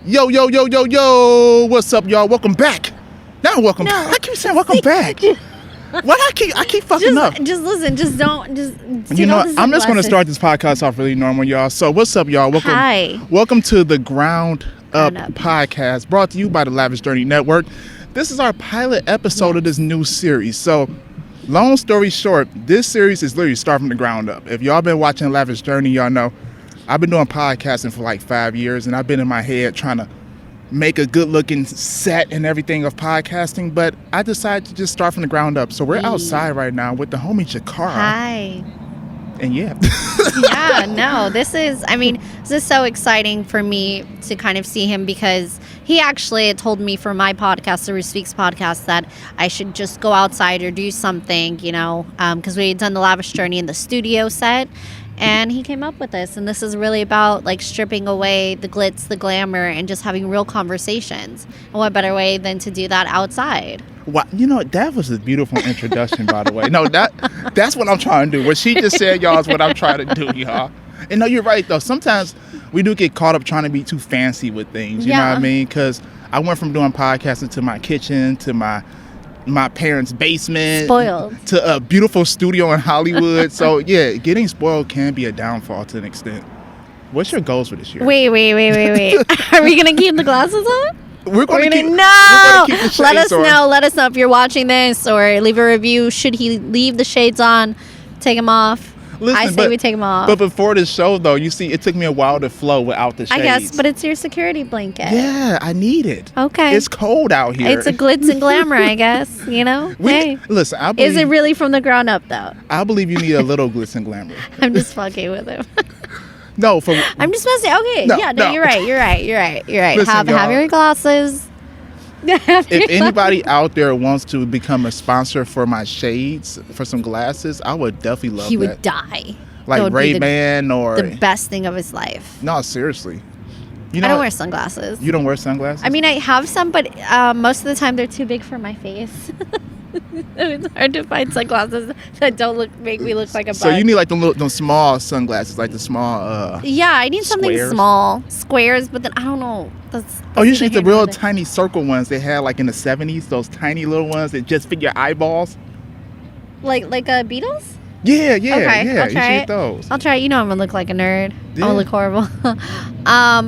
Yo, yo, yo, yo, yo. What's up, y'all? Welcome back. Now welcome. No. I keep saying welcome back. What I keep fucking up. Just listen. Just don't. You know, I'm just going to start this podcast off really normal, y'all. So what's up, y'all? Welcome. Hi. Welcome to the Ground Up Ground Up. podcast, brought to you by the Lavish Journey Network. This is our pilot episode of this new series. So, long story short, this series is literally starting from the ground up. If y'all been watching Lavish Journey, y'all know I've been doing podcasting for like 5 years, and I've been in my head trying to make a good-looking set and everything of podcasting, but I decided to just start from the ground up. So we're outside right now with the homie Jakara. Hi. And yeah. Yeah, no, this is so exciting for me to kind of see him, because he actually had told me for my podcast, the Rue Speaks podcast, that I should just go outside or do something, because we had done the Lavish Journey in the studio set. And he came up with this, and this is really about like stripping away the glitz, the glamour, and just having real conversations. And what better way than to do that outside? Wow, that was a beautiful introduction, by the way. No, that's what I'm trying to do. What she just said, y'all, is what I'm trying to do, y'all. And no, you're right, though. Sometimes we do get caught up trying to be too fancy with things, you know what I mean? Because I went from doing podcasting to my kitchen, to my parents' basement, Spoiled, to a beautiful studio in Hollywood. So yeah, getting spoiled can be a downfall to an extent. What's your goals for this year? Wait. Are we gonna keep the glasses on? We're gonna keep No. the shades Let us on. know. Let us know if you're watching this, or leave a review. Should he leave the shades on? Take them off. Listen, I say we take them off. But before this show, though, you see, it took me a while to flow without the shades. I guess, but it's your security blanket. Yeah, I need it. Okay. It's cold out here. It's a glitz and glamour, I guess. Hey. Listen, I believe, Is it really from the ground up, though? I believe you need a little glitz and glamour. I'm just fucking with him. No, I'm just messing. Okay. No, No, no. you're right. Listen, Have y'all. your glasses. If anybody out there wants to become a sponsor for my shades, for some glasses, I would definitely love He that. would die. Like That would be Ray-Ban or... the best thing of his life. No, seriously. I don't wear sunglasses. You don't wear sunglasses? I mean, I have some, but most of the time they're too big for my face. It's hard to find sunglasses that don't make me look like a bug. So you need like the small sunglasses, like the small... Yeah, I need something squares? Small. Squares, but then I don't know. you should get the real tiny circle ones they had like in the 70s, those tiny little ones that just fit your eyeballs. Like Beatles? Yeah, Okay, yeah. I'll You try should it. get those. I'll try it. I'm gonna look like a nerd. Yeah. I'm gonna look horrible.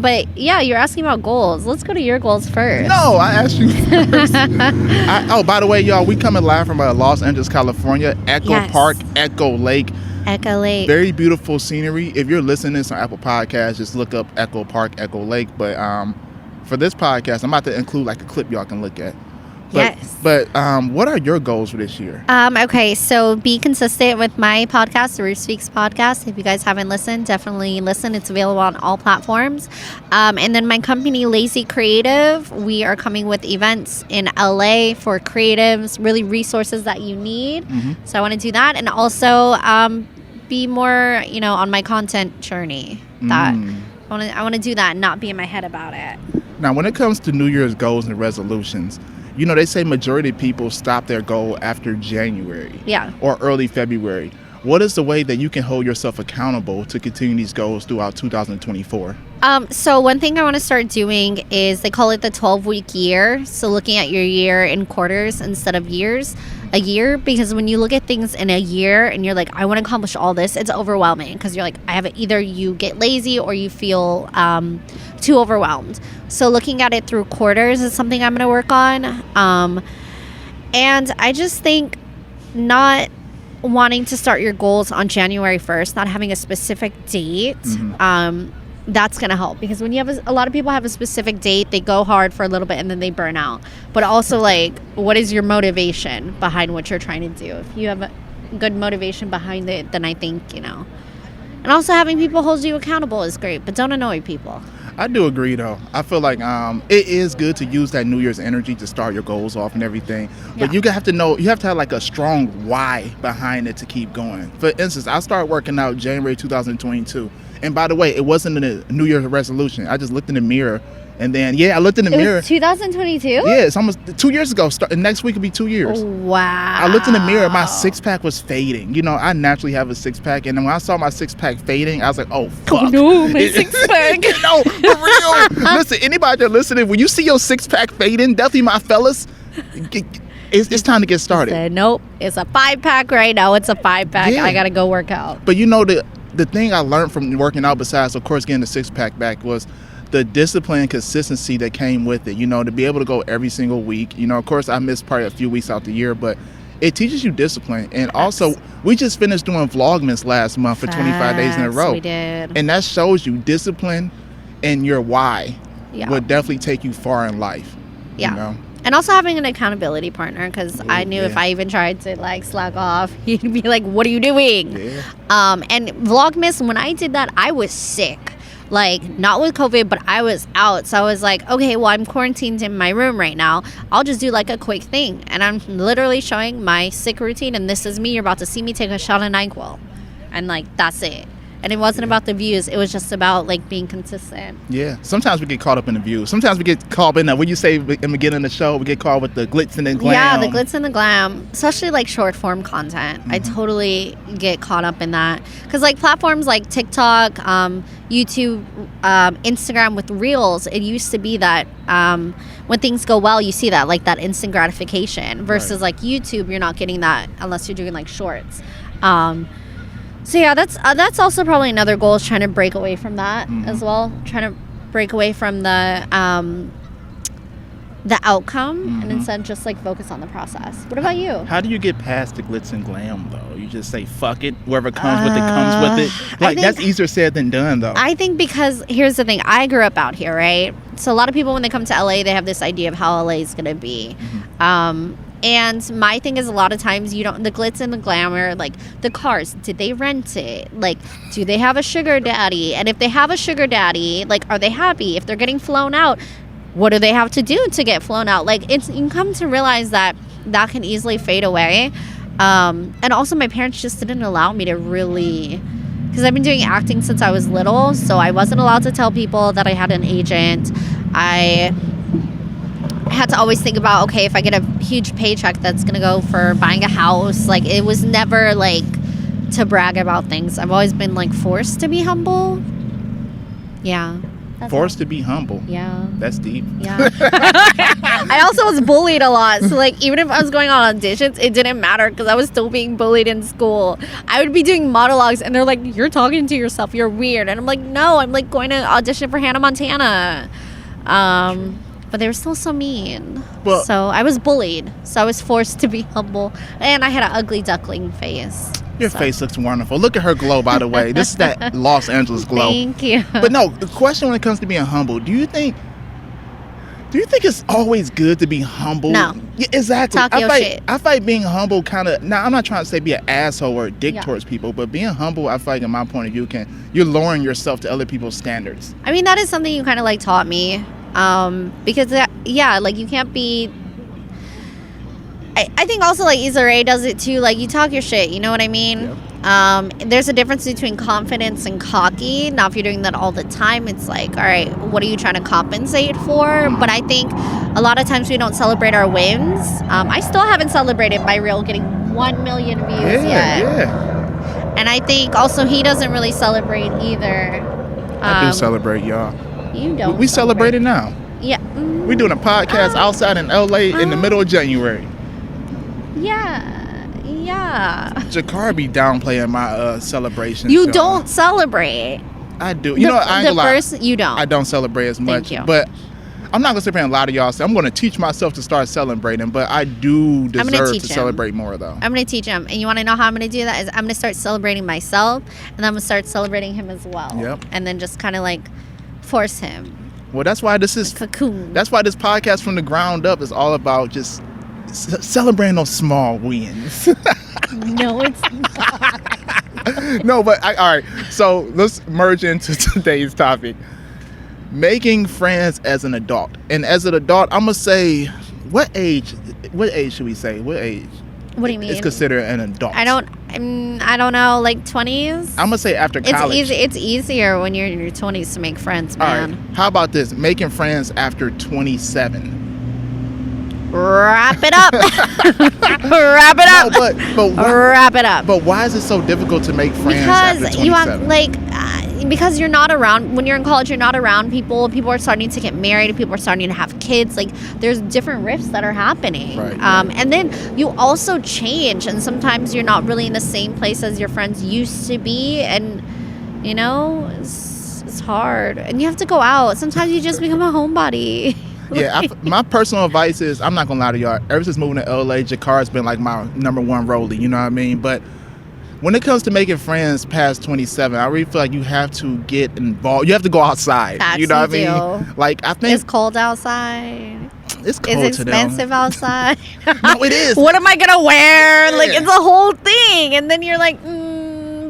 But yeah, you're asking about goals. Let's go to your goals first. No, I asked you first. By the way, y'all, we coming live from Los Angeles, California, Echo Yes. Park, Echo Lake. Echo Lake. Very beautiful scenery. If you're listening to this on Apple Podcasts, just look up Echo Park, Echo Lake. But for this podcast, I'm about to include like a clip y'all can look at. Yes. But what are your goals for this year? Okay, so be consistent with my podcast, the Rue Speaks podcast. If you guys haven't listened, definitely listen. It's available on all platforms. And then my company, Lazy Creative, we are coming with events in LA for creatives, really resources that you need. Mm-hmm. So I want to do that, and also be more, on my content journey. That I want to do that and not be in my head about it. Now, when it comes to New Year's goals and resolutions, they say majority of people stop their goal after January or early February. What is the way that you can hold yourself accountable to continue these goals throughout 2024? So one thing I want to start doing is they call it the 12-week year. So looking at your year in quarters instead of years. A year, because when you look at things in a year and you're like, I want to accomplish all this, it's overwhelming, because you're like, either you get lazy or you feel too overwhelmed. So looking at it through quarters is something I'm going to work on. And I just think not wanting to start your goals on January 1st, not having a specific date, that's going to help, because when you have a lot of people have a specific date, they go hard for a little bit and then they burn out. But also, like, what is your motivation behind what you're trying to do? If you have a good motivation behind it, then I think, and also having people hold you accountable is great, but don't annoy people. I do agree, though. I feel like it is good to use that New Year's energy to start your goals off and everything. But you have to have like a strong why behind it to keep going. For instance, I started working out January 2022. And by the way, it wasn't a New Year's resolution. I just looked in the mirror And then, I looked in the mirror. It was 2022? Yeah, it's almost 2 years ago. Next week will be 2 years. Wow. I looked in the mirror. My six-pack was fading. You know, I naturally have a six-pack. And then when I saw my six-pack fading, I was like, oh, fuck. Oh, no, my six-pack. No, for real. Listen, anybody that listening, when you see your six-pack fading, definitely my fellas, it's time to get started. Said, nope, it's a 5-pack right now. It's a 5-pack. Yeah. I got to go work out. But you know, the thing I learned from working out, besides, of course, getting the six-pack back, was the discipline and consistency that came with it. You know, to be able to go every single week. You know, of course, I missed probably a few weeks out the year, but it teaches you discipline. And also, we just finished doing Vlogmas last month for 25 days in a row. We did. And that shows you discipline and your why would definitely take you far in life. Yeah. You know? And also having an accountability partner, because I knew if I even tried to like slack off, he'd be like, what are you doing? Yeah. And Vlogmas, when I did that, I was sick. Like, not with COVID, but I was out. So I was like, okay, well, I'm quarantined in my room right now. I'll just do like a quick thing. And I'm literally showing my sick routine. And this is me. You're about to see me take a shot of NyQuil. And like, that's it. And it wasn't about the views. It was just about like being consistent. Yeah. Sometimes we get caught up in the views. Sometimes we get caught up in that. What you say in the beginning of the show, we get caught with the glitz and the glam. Yeah, the glitz and the glam, especially like short form content. I totally get caught up in that. Because like platforms like TikTok, YouTube, Instagram with Reels, it used to be that when things go well, you see that, like that instant gratification. Versus like YouTube, you're not getting that unless you're doing like shorts. So yeah, that's also probably another goal, is trying to break away from that as well. Trying to break away from the outcome and instead just like focus on the process. What about you? How do you get past the glitz and glam though? You just say fuck it, whoever comes with it comes with it. Like, that's easier said than done though. I think because here's the thing, I grew up out here, right? So a lot of people when they come to LA, they have this idea of how LA is gonna be. And my thing is, a lot of times the glitz and the glamour, like the cars, did they rent it? Like, do they have a sugar daddy? And if they have a sugar daddy, like, are they happy? If they're getting flown out, what do they have to do to get flown out? Like, you can come to realize that can easily fade away. And also my parents just didn't allow me to really, because I've been doing acting since I was little, so I wasn't allowed to tell people that I had an agent. I had to always think about, okay, if I get a huge paycheck, that's gonna go for buying a house. Like, it was never like to brag about things. I've always been like forced to be humble. Yeah. Forced to be humble. Yeah. That's deep. Yeah. I also was bullied a lot. So like, even if I was going on auditions, it didn't matter because I was still being bullied in school. I would be doing monologues and they're like, you're talking to yourself, you're weird. And I'm like, no, I'm like going to audition for Hannah Montana. But they were still so mean. Well, so I was bullied. So I was forced to be humble. And I had an ugly duckling face. Your face looks wonderful. Look at her glow, by the way. This is that Los Angeles glow. Thank you. But no, the question when it comes to being humble, do you think it's always good to be humble? No. Yeah, exactly. Talk your shit. I fight being humble kind of. Now, I'm not trying to say be an asshole or a dick towards people, but being humble, I feel like in my point of view, you're lowering yourself to other people's standards. I mean, that is something you kind of like taught me. Because like you can't be. I think also like Issa Rae does it too. Like, you talk your shit, you know what I mean? Yep. There's a difference between confidence and cocky. Now, if you're doing that all the time, it's like, all right, what are you trying to compensate for? But I think a lot of times we don't celebrate our wins. I still haven't celebrated my reel getting 1 million views yet. Yeah. And I think also he doesn't really celebrate either. I do celebrate, y'all. You don't. We celebrate it now. Yeah. We're doing a podcast outside in LA in the middle of January. Yeah. Jakar be downplaying my celebration. You don't celebrate. I do. You know what? I ain't gonna lie. You don't. I don't celebrate as much. Thank you. But I'm not gonna sit here and lie to y'all. So I'm gonna teach myself to start celebrating. But I do deserve to celebrate more, though. I'm gonna teach him. And you want to know how I'm gonna do that? Is I'm gonna start celebrating myself, and I'm gonna start celebrating him as well. Yep. And then just kind of like force him. Well, that's why this is cocoon. That's why this podcast from the ground up is all about just celebrating those small wins. No, it's not. No, but all right. So let's merge into today's topic: making friends as an adult. And as an adult, I'm gonna say, what age should we say? What age? What do you mean? Is considered an adult? I don't know, like 20s. I'm gonna say after college. It's easier when you're in your 20s to make friends, man. All right. How about this? Making friends after 27. Wrap it up. Wrap it up. No, but wrap it up. But why is it so difficult to make friends after 27? You want because you're not around when you're in college. You're not around people. People are starting to get married. People are starting to have kids. Like there's different rifts that are happening. Right. And then you also change, and sometimes you're not really in the same place as your friends used to be, and you know it's hard. And you have to go out. Sometimes you just become a homebody. Yeah, my personal advice is, I'm not gonna lie to y'all, ever since moving to LA, Jakar's been like my number one rollie, you know what I mean? But when it comes to making friends past 27, I really feel like you have to get involved. You have to go outside. Facts, you know what I you mean? Like, I think it's cold outside. it's cold It's expensive outside. No, it is. What am I gonna wear? Yeah. Like it's a whole thing, and then you're like,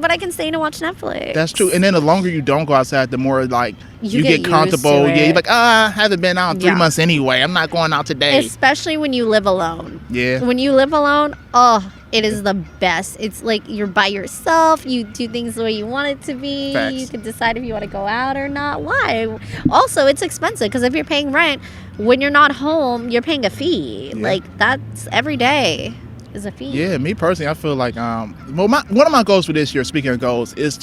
but I can stay and watch Netflix. That's true. And then the longer you don't go outside, the more like you get used comfortable. to it. Yeah, you're like, I haven't been out in 3 months anyway. I'm not going out today. Especially when you live alone. Yeah. When you live alone, it is the best. It's like you're by yourself. You do things the way you want it to be. Facts. You can decide if you want to go out or not. Why? Also, it's expensive because if you're paying rent, when you're not home, you're paying a fee. Yeah. Like that's every day is a fee. Yeah, me personally, I feel like one of my goals for this year, speaking of goals, is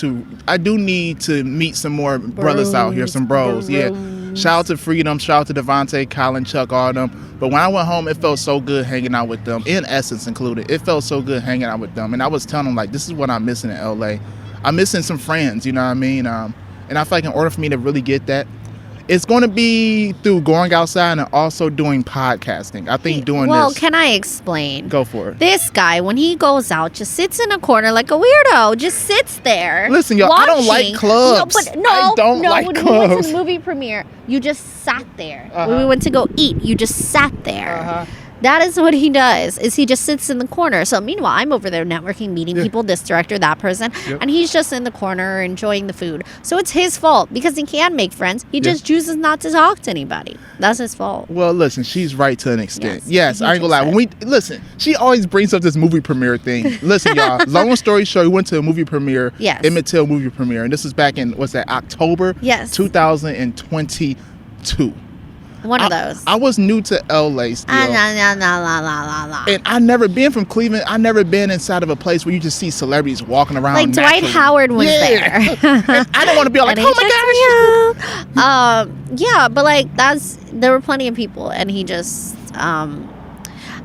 I do need to meet some more brothers out here, some bros. Yeah. Shout out to Freedom, shout out to Devontae, Colin, Chuck, all of them. But when I went home, it felt so good hanging out with them, in Essence included. It felt so good hanging out with them. And I was telling them, like, this is what I'm missing in LA. I'm missing some friends, you know what I mean? And I feel like in order for me to really get that, it's going to be through going outside and also doing podcasting. I think doing this. Well, can I explain? Go for it. This guy, when he goes out, just sits in a corner like a weirdo. Just sits there. Listen, y'all, I don't like clubs. I don't like when clubs. we went to the movie premiere, you just sat there. When we went to go eat, you just sat there. That is what he does, is he just sits in the corner. So meanwhile, I'm over there networking, meeting people, this director, that person, and he's just in the corner enjoying the food. So it's his fault because he can make friends. He just chooses not to talk to anybody. That's his fault. Well, listen, she's right to an extent. Yes, he I ain't gonna lie. Listen, she always brings up this movie premiere thing. Listen, y'all, long story short, we went to a movie premiere, Emmett Till movie premiere, and this was back in, October 2022. One of those. I was new to LA still. And I never been from Cleveland. I never been inside of a place where you just see celebrities walking around. Like Dwight Howard was there. I don't want to be like, oh my gosh. But like there were plenty of people, and he just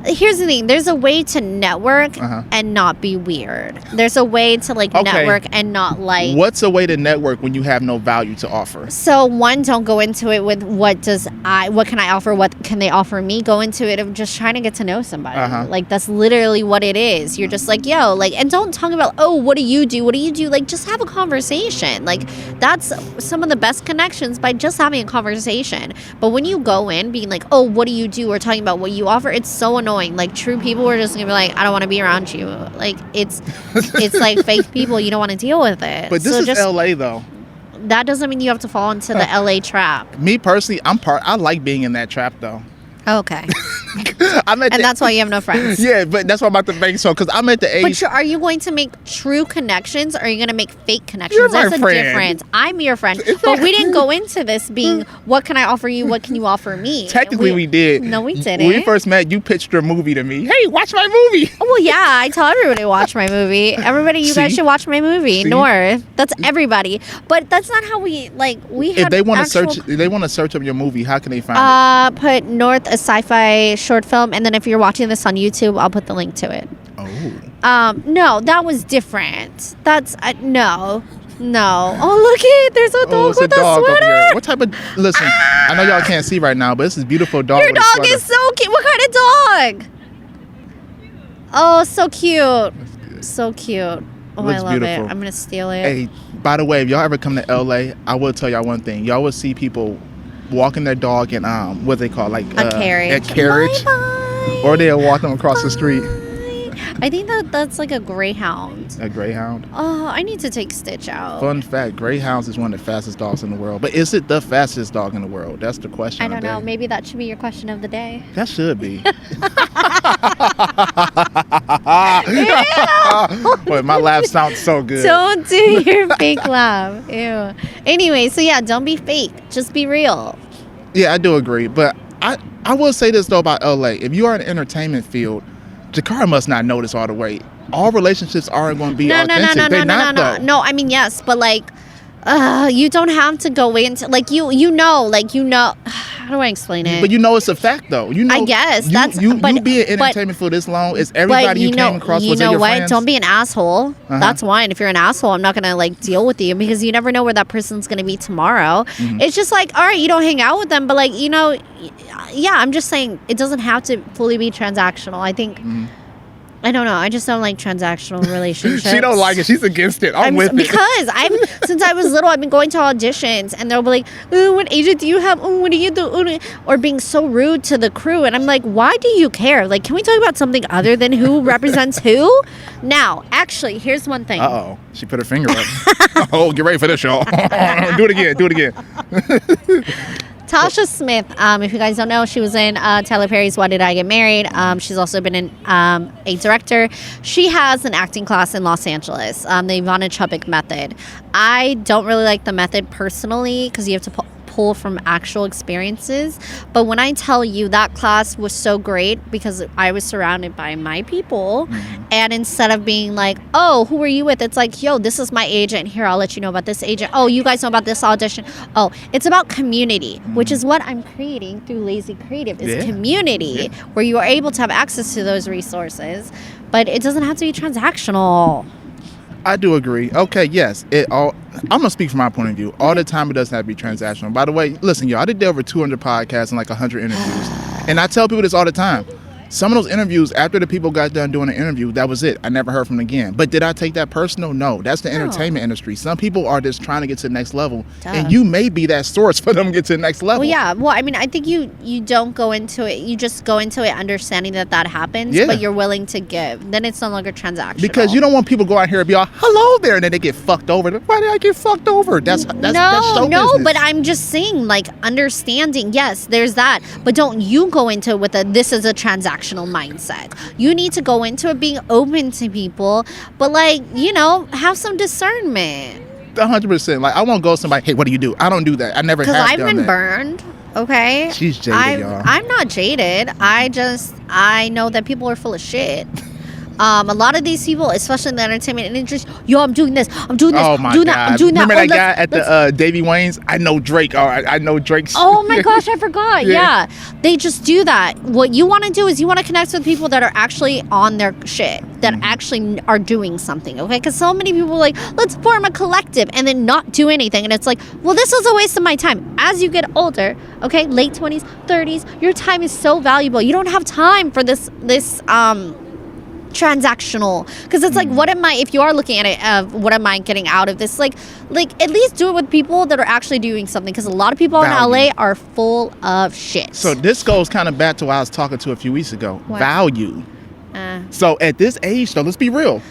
here's the thing. There's a way to network and not be weird. There's a way to network and not like. What's a way to network when you have no value to offer? So one, don't go into it with what can I offer? What can they offer me? Go into it of just trying to get to know somebody. Like that's literally what it is. You're just like, yo, like, and don't talk about, oh, what do you do? What do you do? Like, just have a conversation. Like that's some of the best connections by just having a conversation. But when you go in being like, oh, what do you do? Or talking about what you offer, it's so annoying. Like true people are just gonna be like, I don't want to be around you. Like it's like fake people. You don't want to deal with it. But this is LA though. That doesn't mean you have to fall into the LA trap. Me personally, I like being in that trap though. Okay. That's why you have no friends. Yeah, but that's what I'm about to make so, because I'm at the age. But are you going to make true connections, or are you going to make fake connections? You're my There's friend. a difference. I'm your friend. But we didn't go into this being, what can I offer you? What can you offer me? Technically, we did. No, we didn't. When we first met, you pitched your movie to me. Hey, watch my movie. Oh, well, yeah, I tell everybody to watch my movie. Everybody, you guys should watch my movie. North. That's everybody. But that's not how we had. If they want to search up your movie, how can they find it? Put North, a sci-fi short film, and then if you're watching this on YouTube, I'll put the link to it. Oh. No, that was different. That's no. Oh, look it! There's a dog with a sweater. What type of? Listen, I know y'all can't see right now, but this is beautiful dog. Your dog is so cute. What kind of dog? Oh, so cute. So cute. Oh, I love beautiful. it. I'm gonna steal it. Hey, by the way, if y'all ever come to LA, I will tell y'all one thing. Y'all will see people walking their dog in what they call like a carriage. Bye-bye. Or they'll walk them across the street. I think that's like a greyhound. A greyhound? Oh, I need to take Stitch out. Fun fact, greyhounds is one of the fastest dogs in the world. But is it the fastest dog in the world? That's the question. I don't know. Maybe that should be your question of the day. That should be. Boy, my laugh sounds so good. Don't do your fake laugh. Ew. Anyway, so yeah, don't be fake. Just be real. Yeah, I do agree. But I will say this, though, about LA. If you are in the entertainment field, Jakara must not know this all the way. All relationships aren't going to be authentic. No, I mean, yes, but like, you don't have to go into, like, you know, how do I explain it? But you know it's a fact, though. You know, I guess you be in entertainment for this long. Is everybody you came across was your friends? Don't be an asshole. That's one. If you're an asshole, I'm not gonna like deal with you because you never know where that person's gonna be tomorrow. It's just like, all right, you don't hang out with them, but like, you know, yeah, I'm just saying it doesn't have to fully be transactional. I think. I don't know. I just don't like transactional relationships. She don't like it. She's against it. I'm with it. Because since I was little, I've been going to auditions, and they'll be like, what agent do you have? What do you do? Or being so rude to the crew. And I'm like, why do you care? Like, can we talk about something other than who represents who? Now, actually, here's one thing. Uh-oh. She put her finger up. Oh, get ready for this, y'all. Do it again. Tasha Smith, if you guys don't know, she was in Tyler Perry's Why Did I Get Married? She's also been a director. She has an acting class in Los Angeles, the Ivana Chubbuck method. I don't really like the method personally because you have to pull from actual experiences. But when I tell you that class was so great because I was surrounded by my people, and instead of being like, oh, who are you with? It's like, yo, this is my agent. Here, I'll let you know about this agent. Oh, you guys know about this audition. Oh, it's about community, which is what I'm creating through Lazy Creative, is community, where you are able to have access to those resources, but it doesn't have to be transactional. I do agree. Okay, yes. I'm going to speak from my point of view. All the time, it doesn't have to be transactional. By the way, listen, y'all, I did over 200 podcasts and like 100 interviews. And I tell people this all the time. Some of those interviews, after the people got done doing the interview, that was it. I never heard from them again. But did I take that personal? No. That's the entertainment industry. Some people are just trying to get to the next level. And you may be that source for them to get to the next level. Well, yeah. Well, I mean, I think you don't go into it. You just go into it understanding that happens, but you're willing to give. Then it's no longer transactional. Because you don't want people to go out here and be all, hello there, and then they get fucked over. Why did I get fucked over? That's show business. But I'm just saying, like, understanding, yes, there's that. But don't you go into it with this is a transactional mindset. You need to go into it being open to people, but like, you know, have some discernment. 100%. Like, I won't go to somebody, hey, what do you do? I don't do that. I never have done that. Because I've been burned. Okay. She's jaded, y'all. I'm not jaded. I know that people are full of shit. A lot of these people, especially in the entertainment industry, yo, I'm doing this, I'm doing this, oh my doing God. that, I'm doing Remember that. Remember that guy at the Davy Wayne's? I know Drake. I know Drake's. Oh my gosh, I forgot. Yeah. They just do that. What you want to do is you want to connect with people that are actually on their shit, that actually are doing something, okay? Because so many people are like, let's form a collective and then not do anything. And it's like, well, this was a waste of my time. As you get older, okay, late 20s, 30s, your time is so valuable. You don't have time for this transactional, because it's like, what am I, if you are looking at it, what am I getting out of this, like at least do it with people that are actually doing something, because a lot of people in LA are full of shit. So this goes kind of back to what I was talking to a few weeks ago. What? Value. So at this age, though, let's be real,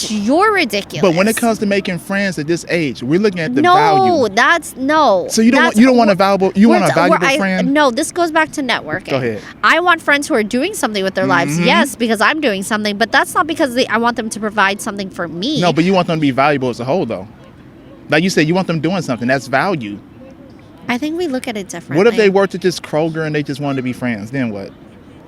you're ridiculous. But when it comes to making friends at this age, we're looking at the value. So you don't want a valuable friend? No, this goes back to networking. Go ahead. I want friends who are doing something with their lives. Yes, because I'm doing something, but that's not because I want them to provide something for me. No, but you want them to be valuable as a whole, though. Like you said, you want them doing something. That's value. I think we look at it differently. What if they worked at this Kroger and they just wanted to be friends? Then what?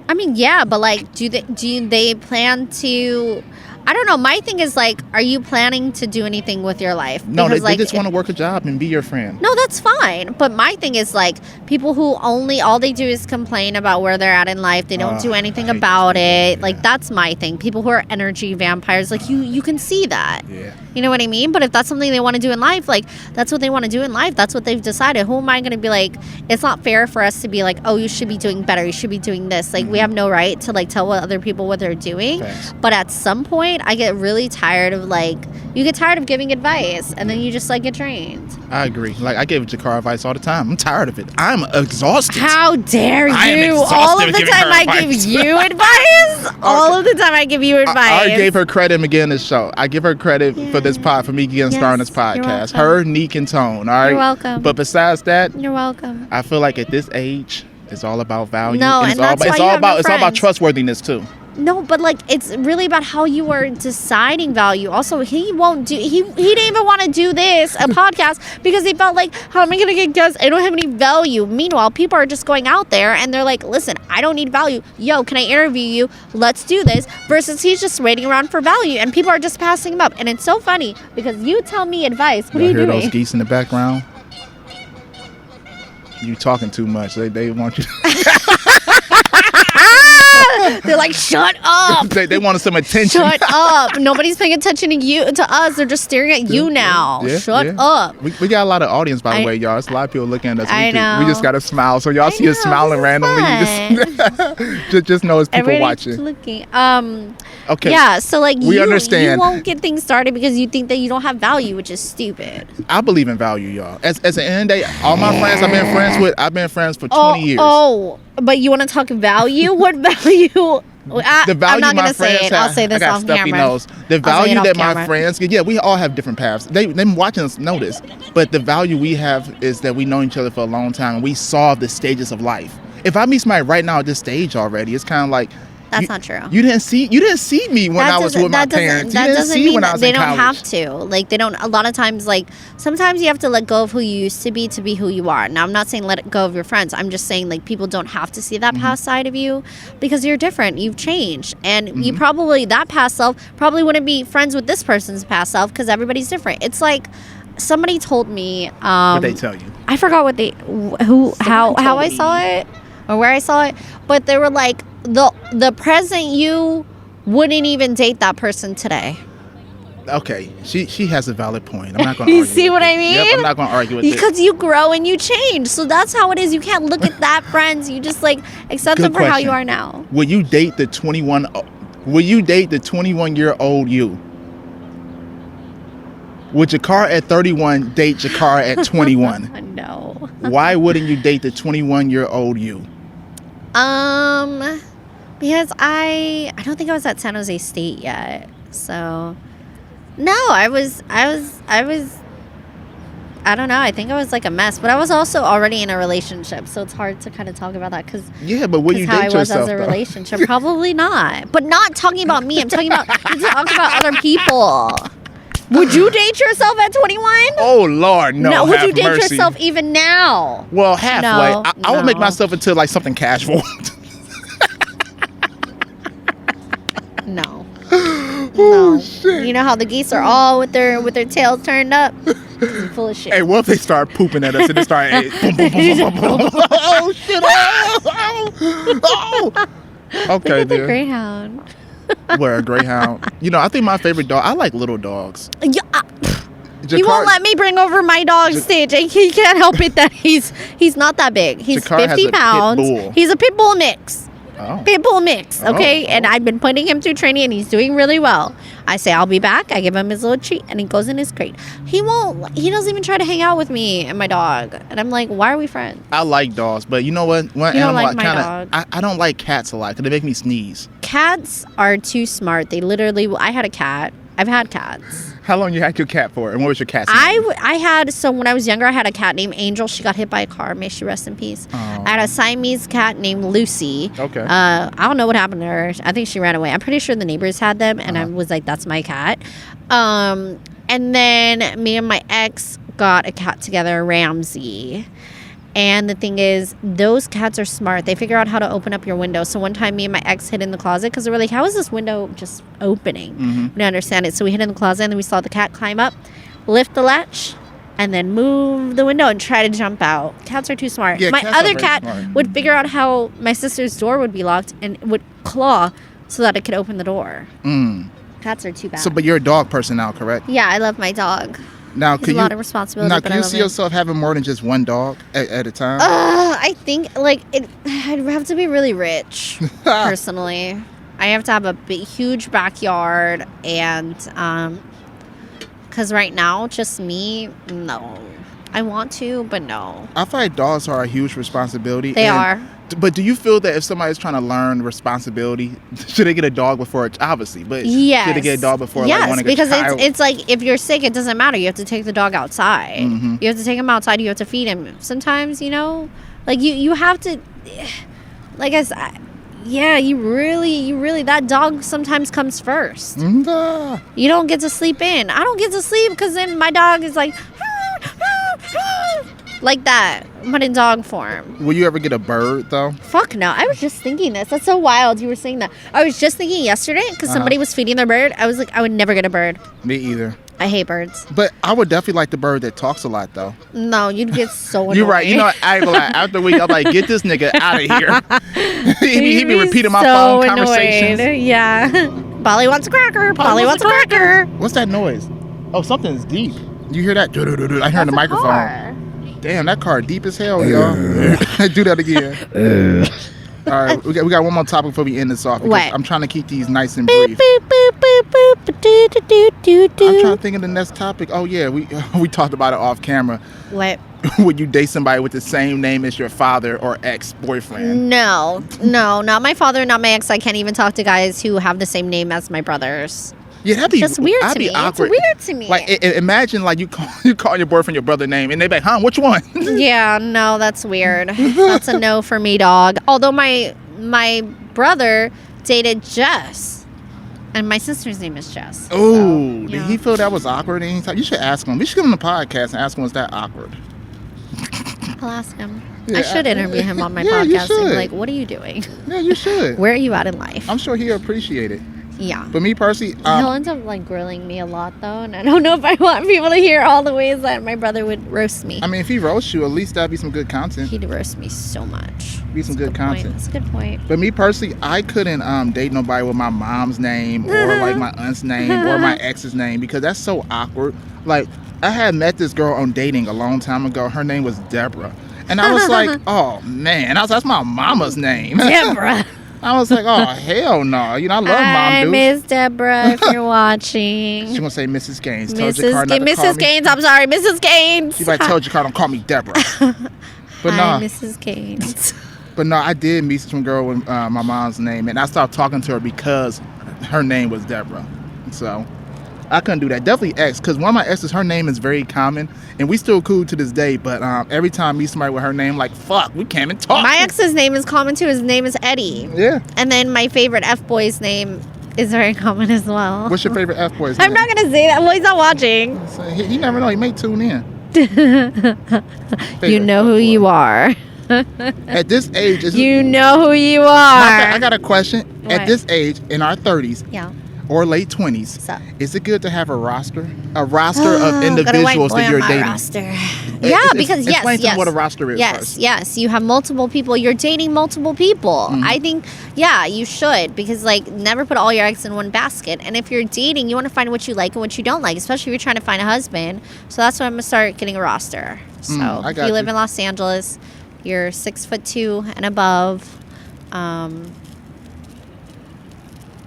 I mean, yeah, but like, do they plan to? I don't know. My thing is like, are you planning to do anything with your life? No, they just want to work a job and be your friend. No, that's fine. But my thing is like, people who all they do is complain about where they're at in life. They don't do anything about it. Yeah. Like, that's my thing. People who are energy vampires, like you can see that. Yeah. You know what I mean? But if that's something they want to do in life, like, that's what they want to do in life. That's what they've decided. Who am I going to be like, it's not fair for us to be like, oh, you should be doing better. You should be doing this. Like, we have no right to like tell other people what they're doing. Thanks. But at some point, I get really tired of like, you get tired of giving advice and then you just like get drained. I agree. Like, I give Jakara advice all the time. I'm tired of it. I'm exhausted. How dare you? All of the time I give you advice? All of the time I give you advice. I gave her credit again this show. I give her credit for me getting started on this podcast. Her, Neek, and Tone. All right. You're welcome. But besides that, you're welcome. I feel like at this age, It's all about value. No, and that's why you have no it's all about friends. trustworthiness too. No, but like it's really about how you are deciding value. Also, he won't do. He didn't even want to do this a podcast because he felt like, how am I gonna get guests? I don't have any value. Meanwhile, people are just going out there and they're like, listen, I don't need value. Yo, can I interview you? Let's do this. Versus he's just waiting around for value and people are just passing him up. And it's so funny because you tell me advice. What are you hear doing? Those geese in the background? You talking too much. They want you. They're like, shut up. they want some attention. Shut up. Nobody's paying attention to us. They're just staring at you now. Shut up. We got a lot of audience, by the way, y'all. It's a lot of people looking at us. I know. We just got to smile. So y'all see us smiling randomly. Just know it's people watching. Looking. Okay. Yeah, so like we understand. You won't get things started because you think that you don't have value, which is stupid. I believe in value, y'all. As the end of the day, all my friends I've been friends for 20 years. Oh, but you want to talk value? What value? The value I'm not my going to say friends it. I'll say this off camera. Knows. The value that my friends get, we all have different paths. Them watching us know this. But the value we have is that we know each other for a long time and we saw the stages of life. If I meet somebody right now at this stage already, it's kind of like, that's not true. You didn't see me when I was with my parents. You didn't see when I was in college. They don't have to. Like they don't. A lot of times, like sometimes you have to let go of who you used to be who you are. Now I'm not saying let go of your friends. I'm just saying like people don't have to see that past side of you because you're different. You've changed, and you probably that past self probably wouldn't be friends with this person's past self because everybody's different. It's like somebody told me. What they tell you? I forgot what how I saw it or where I saw it, but they were like. The present you wouldn't even date that person today. Okay, she has a valid point. I'm not going to argue. You see what I mean? Yep, I'm not going to argue with it. Because you grow and you change. So that's how it is. You can't look at that friends. You just like accept them for how you are now. Will you date the 21-year-old you? Would Jakar at 31 date Jakar at 21? No. Why wouldn't you date the 21-year-old you? Because I don't think I was at San Jose State yet. So no, I was I don't know. I think I was like a mess, but I was also already in a relationship, so it's hard to kind of talk about that because but would you date yourself? How I was as a relationship, probably not. But not talking about me. I'm talking about other people. Would you date yourself at 21? Oh Lord, no. No, would you date yourself even now? Well, halfway. No, I would make myself into like something casual. No. Oh, shit. You know how the geese are all with their tails turned up? Full of shit. Hey, what if they start pooping at us and they start boom, boom, boom, boom, boom, boom. Oh shit. Oh. Okay, the greyhound. Where a greyhound? I think my favorite dog. I like little dogs. Yeah. He won't let me bring over my dog stage. He can't help it that he's not that big. He's Jakar 50 pounds. He's a pit bull mix. Oh. Pit bull mix, okay? And I've been putting him through training and he's doing really well. I say, I'll be back. I give him his little treat and he goes in his crate. He doesn't even try to hang out with me and my dog. And I'm like, why are we friends? I like dogs, but you know what? One you animal don't like my dog. I don't like cats a lot because they make me sneeze. Cats are too smart. They literally, I had a cat. I've had cats. How long you had your cat for? And what was your cat's name? So when I was younger, I had a cat named Angel. She got hit by a car. May she rest in peace. Oh. I had a Siamese cat named Lucy. Okay. I don't know what happened to her. I think she ran away. I'm pretty sure the neighbors had them, and I was like, that's my cat. And then me and my ex got a cat together, Ramsey. And the thing is, those cats are smart. They figure out how to open up your window. So one time, me and my ex hid in the closet because they were like, how is this window just opening? Mm-hmm. We didn't understand it. So we hid in the closet, and then we saw the cat climb up, lift the latch, and then move the window and try to jump out. Cats are too smart. Yeah, my cats are other very cat smart. would figure out how my sister's door would be locked and would claw so that it could open the door. Cats are too bad. So, but you're a dog person now, correct? Yeah, I love my dog. Now, It's a lot of responsibility. Now, but can you see yourself having more than just one dog at a time? I think I'd have to be really rich, personally. I have to have a huge backyard, and because right now, just me, no. I want to, but no. I feel like dogs are a huge responsibility. They are. But do you feel that if somebody's trying to learn responsibility, should they get a dog before obviously? But yes. should they get a dog before yes, like wanting because a child? it's like if you're sick, it doesn't matter. You have to take the dog outside. Mm-hmm. You have to take him outside. You have to feed him. Sometimes, Like you have to, like I said, yeah, you really, that dog sometimes comes first. You don't get to sleep in. I don't get to sleep because then my dog is like that, but in dog form. Will you ever get a bird though? Fuck no. I was just thinking this. That's so wild you were saying that. I was just thinking yesterday because somebody was feeding their bird. I was like, I would never get a bird. Me either. I hate birds. But I would definitely like the bird that talks a lot though. No, you'd get so annoyed. You're right. You know, I like, after a week, I'm like, get this nigga out of here. he be repeating my phone conversations. Yeah. Polly wants a cracker. Polly wants a cracker. What's that noise? Oh, something's deep. You hear that? I hear in the microphone. Car. Damn, that car deep as hell, y'all. Do that again. All right, we got one more topic before we end this off. What? I'm trying to keep these nice and brief. I'm trying to think of the next topic. Oh yeah, we talked about it off camera. What? Would you date somebody with the same name as your father or ex-boyfriend? No, not my father, not my ex. I can't even talk to guys who have the same name as my brothers. Yeah, that'd be just weird to me. Awkward. It's weird to me. Like, imagine like you call your boyfriend your brother name, and they be like, huh, which one? Yeah, no, that's weird. That's a no for me, dog. Although my brother dated Jess, and my sister's name is Jess. Oh, so, did he feel that was awkward anytime? You should ask him. We should get him on the podcast and ask him, was that awkward? I'll ask him. Yeah, I should interview him on my yeah, podcast and be should. like, what are you doing? Yeah, you should. Where are you at in life? I'm sure he'll appreciate it. Yeah. But me personally, He'll end up like grilling me a lot though, and I don't know if I want people to hear all the ways that my brother would roast me. I mean, if he roasts you, at least that'd be some good content. He'd roast me so much. Be some good content. That's a good point. But me personally, I couldn't date nobody with my mom's name or like my aunt's name or my ex's name because that's so awkward. Like, I had met this girl on dating a long time ago. Her name was Deborah. And I was like, oh man. That's my mama's name. Deborah. I was like, oh, hell no. You know, I love mom dudes. Miss Deborah, if you're watching. She's going to say Mrs. Gaines. Mrs. Gaines, I'm sorry, Mrs. Gaines. She might told your car, don't call me Deborah. But Hi, Mrs. Gaines. But no, I did meet some girl with my mom's name, and I stopped talking to her because her name was Deborah. So I couldn't do that. Definitely ex, because one of my exes, her name is very common, and we still cool to this day. But every time I meet somebody with her name, like, fuck, we can't even talk. My ex's name is common too. His name is Eddie. Yeah. And then my favorite F-boy's name is very common as well. What's your favorite F-boy's name? I'm not going to say that. Well, he's not watching. So he never know. He may tune in. You know who you are. At this age, you know who you are. I got a question. What? At this age, in our 30s, Yeah. or late 20s, So. is it good to have a roster of individuals that you're dating? Roster. Yeah, because explain to me what a roster is first. Yes, you have multiple people. You're dating multiple people. Mm-hmm. I think, yeah, you should, because like never put all your eggs in one basket. And if you're dating, you want to find what you like and what you don't like, especially if you're trying to find a husband. So that's why I'm gonna start getting a roster. So I if got you live you. in Los Angeles, you're 6'2" and above.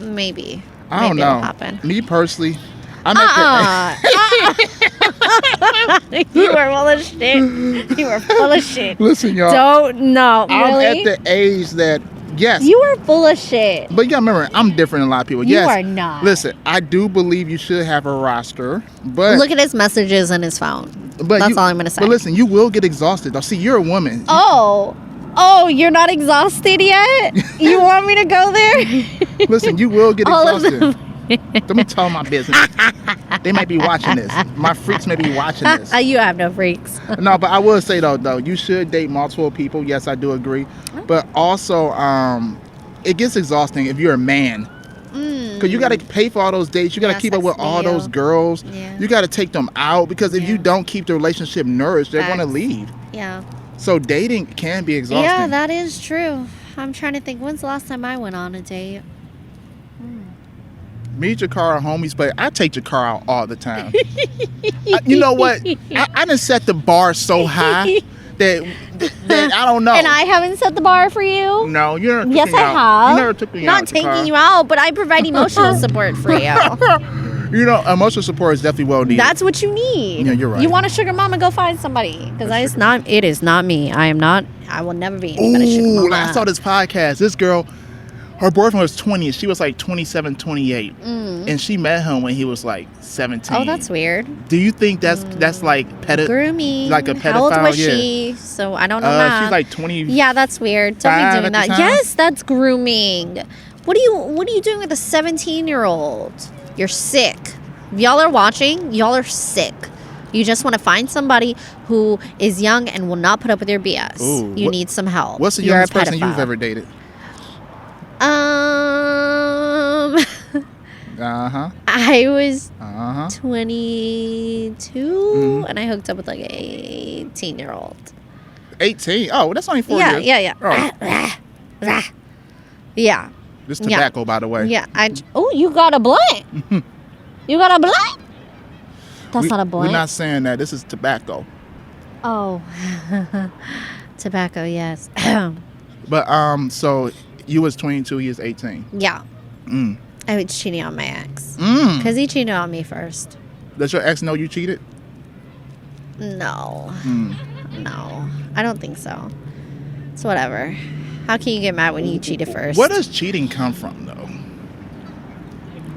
Maybe. I don't Maybe it'll know. happen. Me personally, I'm at the You are full of shit. You are full of shit. Listen, y'all. Don't know. I'm Really? at the age that yes. You are full of shit. But you gotta remember, I'm different than a lot of people. You Yes, are not. Listen, I do believe you should have a roster, but Look at his messages in his phone. That's all I'm gonna say. But listen, you will get exhausted. Though. See, you're a woman. Oh, you're not exhausted yet? You want me to go there? Listen, you will get All of exhausted. Let me tell my business. They might be watching this. My freaks may be watching this. You have no freaks. No, but I will say though, you should date multiple people. Yes, I do agree. But also, it gets exhausting if you're a man. Because you got to pay for all those dates. You got to keep up with all those girls. Yeah. You got to take them out because if you don't keep the relationship nourished, they're going to leave. Yeah. So dating can be exhausting. Yeah, that is true. I'm trying to think. When's the last time I went on a date? Me, Jakar are homies, but I take Jakar out all the time. You know what? I done set the bar so high that I don't know. And I haven't set the bar for you? No, you never took Yes, me I out. have. You never took me out, Not taking you out, but I provide emotional support for you. You know, emotional support is definitely well needed. That's what you need. Yeah, you're right. You want a sugar mama, go find somebody. Because it is not me. I will never be anybody's sugar Ooh, mama. I saw this podcast. This girl, her boyfriend was 20 and she was like 27, 28. Mm. And she met him when he was like 17. Oh, that's weird. Do you think that's like Grooming. like a pedophile? How old was Yeah. she? So I don't know math. She's like 20. Yeah, that's weird. Don't be at doing the that. time? Yes, that's grooming. What are you doing with a 17-year-old? You're sick. If y'all are watching, y'all are sick. You just want to find somebody who is young and will not put up with your BS. Ooh, you need some help. What's the You're youngest a person pedophile. you've ever dated? I was 22 Mm-hmm. and I hooked up with like a 18-year-old. 18. Oh, that's only 4 Yeah, years. yeah. Oh, Yeah. this tobacco, by the way. Yeah. Oh, you got a blunt. You got a blunt? That's not a blunt. We're not saying that. This is tobacco. Oh. Tobacco, yes. But so you was 22, he was 18. Yeah. Mm. I was cheating on my ex. Mm. Because he cheated on me first. Does your ex know you cheated? No. Mm. No. I don't think so. It's whatever. How can you get mad when you cheated first? Where does cheating come from, though?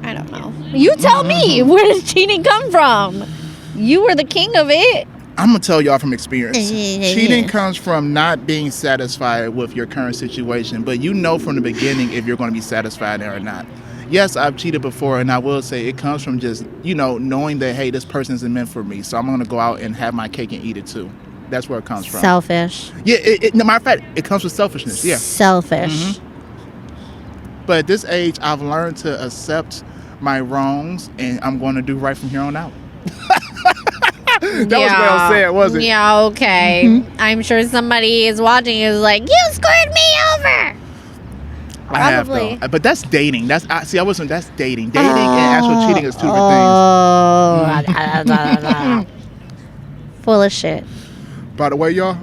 I don't know. You tell me. Where does cheating come from? You were the king of it. I'm going to tell y'all from experience. Cheating comes from not being satisfied with your current situation, but you know from the beginning if you're going to be satisfied or not. Yes, I've cheated before, and I will say it comes from just, knowing that, hey, this person isn't meant for me, so I'm going to go out and have my cake and eat it too. That's where it comes from. Selfish. Yeah, no matter of fact, it comes with selfishness. Yeah. Selfish. Mm-hmm. But at this age, I've learned to accept my wrongs, and I'm going to do right from here on out. That was well said, wasn't it? Yeah, okay. Mm-hmm. I'm sure somebody is watching is like, you screwed me over. I have, Probably. though. But that's dating. That's dating. Dating and actual cheating is two different Oh. Full of shit. things. By the way, y'all,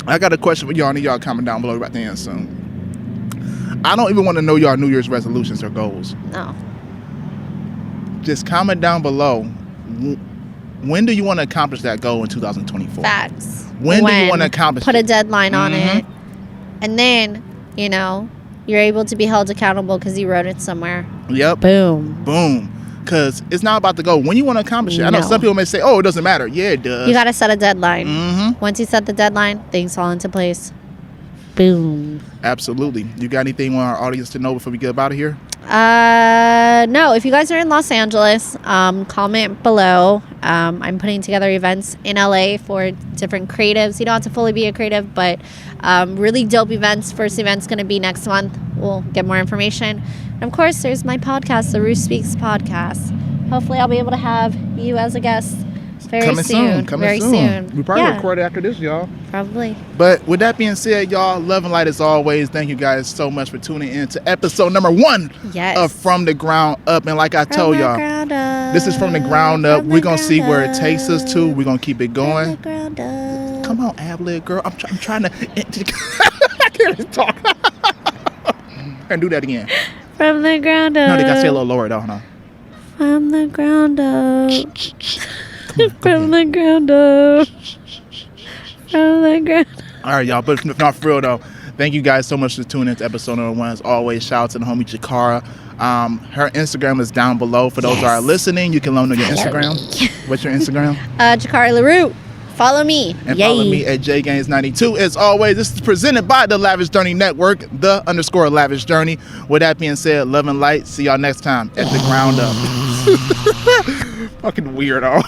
I got a question for y'all. I need y'all comment down below. We're about to end soon. I don't even want to know y'all New Year's resolutions or goals. No. Just comment down below. When do you want to accomplish that goal in 2024? Facts. When do you want to accomplish Put it? a deadline on Mhm. it. And then, you're able to be held accountable because you wrote it somewhere. Yep. Boom. Boom. Because it's not about the goal. When you want to accomplish it. I know No. some people may say, oh, it doesn't matter. Yeah, it does. You got to set a deadline. Mm-hmm. Once you set the deadline, things fall into place. Boom. Absolutely. You got anything you want our audience to know before we get up out of here? No, if you guys are in Los Angeles, comment below. I'm putting together events in LA for different creatives. You don't have to fully be a creative, but really dope events. First event's going to be next month. We'll get more information. And of course, there's my podcast, the Roost Speaks podcast. Hopefully, I'll be able to have you as a guest very soon. Coming soon. We probably record it after this, y'all. Probably. But with that being said, y'all, love and light as always. Thank you guys so much for tuning in to episode number 1 Yes. of From the Ground Up. And like I told y'all, this is from the ground up. From We're the going to see ground where it takes us to. up. We're going to keep it going. From the ground up. Come on, ad-lib, girl. I'm trying to... I can't even talk. And do that again. From the ground up. No, they got to say a little lower, though, huh? From the ground up. Go From ahead. the ground up. From the ground. All right, y'all. But if not for real, though, thank you guys so much for tuning in to episode number 1. As always, shout out to the homie Jakara. Her Instagram is down below. For those who are listening, you can let them know your Instagram. What's your Instagram? Jakari LaRue. Follow me. And follow me at JGaines92. As always, this is presented by the Lavish Journey Network, _Lavish Journey. With that being said, love and light. See y'all next time at the ground up. Fucking weirdo.